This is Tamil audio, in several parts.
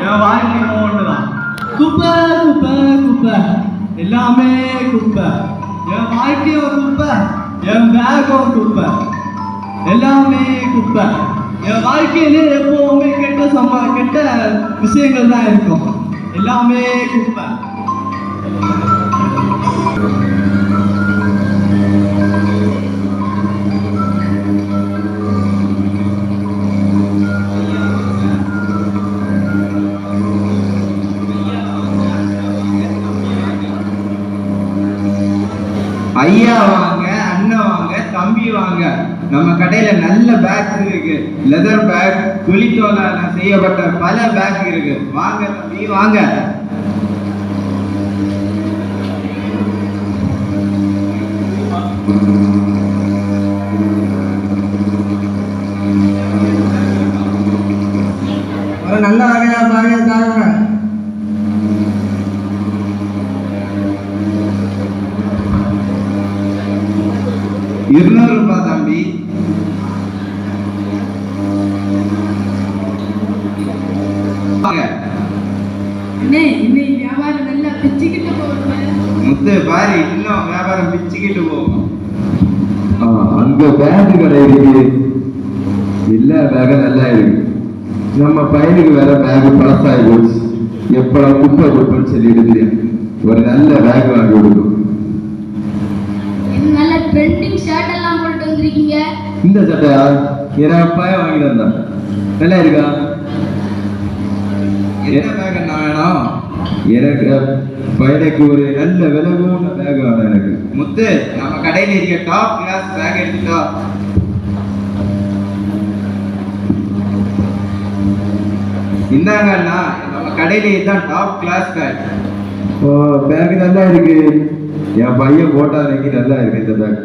என் வாழ்க்கை ஒண்ணுதான். குப்பை குப்பை குப்பை, எல்லாமே குப்பை. என் வாழ்க்கையும் குப்பை, என் பேக்கும் குப்பை, எல்லாமே குப்பை. என் வாழ்க்கையிலே எப்பவுமே கெட்ட விஷயங்கள் தான் இருக்கும். எல்லாமே குப்பை. ஐயா வாங்க, அண்ணன் வாங்க, தம்பி வாங்க. நம்ம கடையில நல்ல பேக் இருக்கு. லெதர் பேக், துணித்தோலால செய்யப்பட்ட பல பேக் இருக்கு. வாங்க தம்பி வாங்க. நல்ல வகையா பாருங்க தாங்க. 200 ரூபாய் தம்பி. வியாபாரம் நல்லா பிச்சுக்கிட்டு போகுது. முத்து பாரு, இன்னும் வியாபாரம் பிச்சுக்கிட்டு போகும். அங்க பேக் கடை இருக்கு. எல்லா பேக்கும் நல்லா இருக்கு. நம்ம பையனுக்கு வேற பேக் பழசாகி போச்சு. எப்பெல்லாம் குப்பை குப்பைன்னு சொல்லிட்டு ஒரு நல்ல பேக் வாங்கி கொடுக்கும். நல்ல ட்ரெண்டிங் ஷர்ட் எல்லாம் போட்டு வந்திருக்கீங்க. இந்த சட்டையா? எனக்கு பையன் வாங்கிட்டு வந்தான். நல்லா இருக்கா? என்ன பேக் என்ன வேணும்? எனக்கு பையனுக்கு ஒரு நல்ல விலகுன பேக் வேணும் எனக்கு. முத்து, நம்ம கடையில இருக்க டாப் கிளாஸ் பேக் எடுத்துட்டா. இந்தாங்க அண்ணா, நம்ம கடையில இதுதான் டாப் கிளாஸ் பேக். பேக் நல்லா இருக்கு. என் பையன் போட்டா எனக்கு நல்லா இருக்கு இந்த பேக்.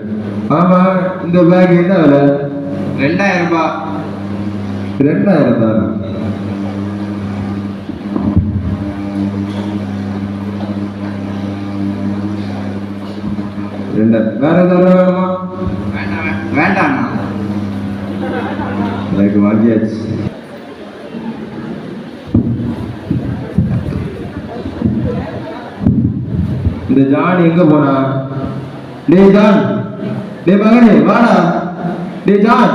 ஆமா, இந்த பேக் என்ன விலை? 2000 ரூபாய். 2000 தானே? வேற ஏதாவது வேணுமா? வேண்டாம், எனக்கு வாங்கியாச்சு. இந்த ஜான் எங்க போனா? டேய் ஜான், டேய் மகனே வாடா. டேய் ஜான்,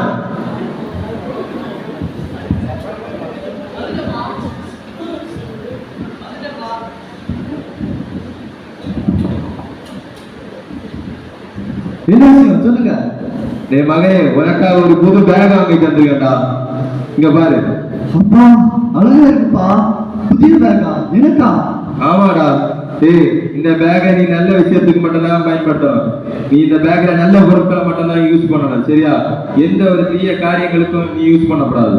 என்ன விஷயம் சொல்லுங்க. டேய் மகனே, உனக்கா ஒரு புது பேக் வாங்கி தந்துருக்கேன்டா. இங்க பாரு. அப்பா அழகா இருக்குப்பா. புதிய பேக்கா? எனக்கா? ஆமாடா. டேய், இந்த பேக்கை நீ நல்ல விஷயத்துக்கு மட்டும்தான் பயன்படுத்தணும். நீ இந்த பேக்ல நல்ல பொருட்களை மட்டும்தான் யூஸ் பண்ணணும், சரியா? எந்த ஒரு தீய காரியங்களுக்கும் நீ யூஸ் பண்ணக்கூடாது.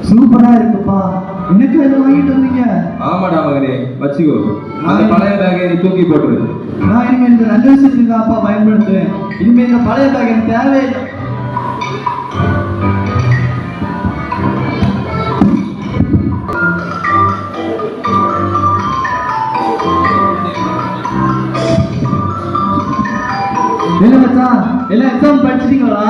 சூப்பரா இருக்குப்பா. எனக்கு எதை வாங்கிட்டு வந்தீங்க? ஆமாடா மகனே, வச்சுக்கோ. அந்த பழைய பேக்கை நீ தூக்கி போட்டுரு. நான் இனிமே இந்த நல்ல விஷயத்துக்கு அப்பா பயன்படுத்துவேன். இனிமே இந்த பழைய பேக் எனக்கு தேவையில்லை. என்ன மச்சான், எல்லாம் எக்ஸாம் படிச்சிட்டீங்களா?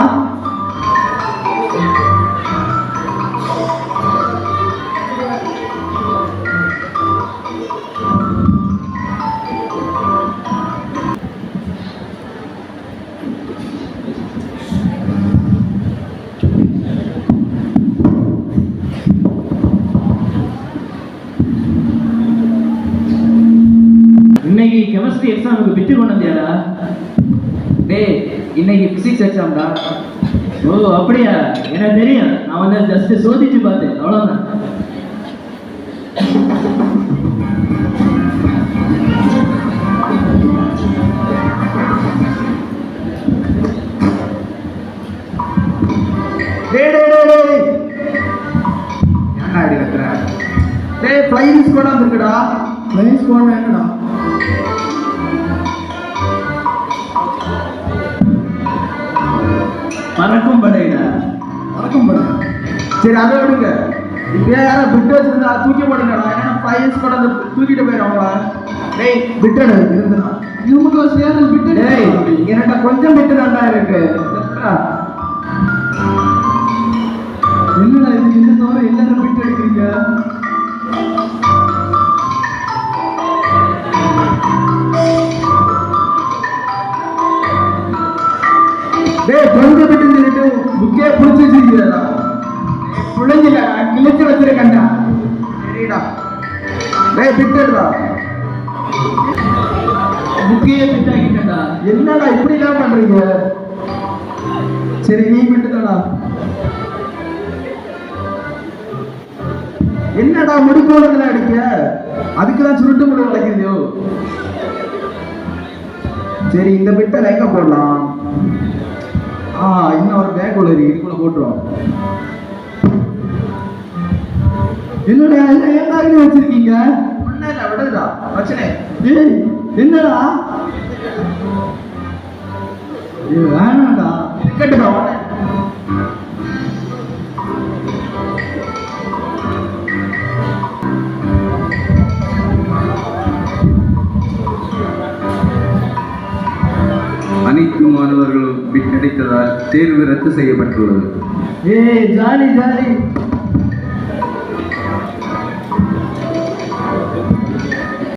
இன்னைக்கு கெமிஸ்ட்ரி எக்ஸாமுக்கு பிட்டு கொண்டு வந்தியாடா? டேய், இன்னைக்கு பிசிக்ஸ் எக்ஸாம்டா. ஓ அப்படியா? எனக்கு தெரியும். நான் வந்து ஜஸ்ட் சோதிச்சு பார்த்தேன், அவ்வளோதான். ஃப்ளைங்ஸ் கூட வந்துருக்குடா. ஃப்ளைங்ஸ் கூட என்னடா? பறக்கும் படைடா. பறக்கும் படை. சரி, அதை விடுங்க. இப்ப யாரா பிட்டு வச்சிருந்தா தூக்கி போடுங்கடா. ஏன்னா ஃப்ளைங்ஸ் கூட தூக்கிட்டு போயிடுவாங்களா? டேய், பிட்டடு இருந்தா இவங்க சேர்ந்து பிட்டு. டேய், எனக்கு கொஞ்சம் பிட்டு நல்லா இருக்கு. என்னடா இது? என்ன தவிர எல்லாரும் பிட்டு எடுக்கிறீங்க? டேய் பிட்டடா. புக்கையே பிட்டாக்கிட்டா. என்னடா இப்படி எல்லாம் பண்றீங்க? சரி நீ பிட்டுதாடா. என்னடா முடிக்கோடுல அடிக்க? அதுக்கெல்லாம் சுருட்டு முடி வளைக்குதோ? சரி இந்த பிட்டை எங்க போடலாம்? இன்னும் ஒரு பேக் உள்ள இருக்கு, இதுக்குள்ள போட்டுருவோம். என்னடா என்ன வச்சிருக்கீங்க? ஒன்னும் இல்ல விடுதா பிரச்சனை. ஏய் என்னடா இது வேணாடா, இருக்கட்டுடா. அனைத்து மாணவர்களும் பிட் கிடைத்ததால் தேர்வு ரத்து செய்யப்பட்டுள்ளது. ஏய் ஜாலி ஜாலி.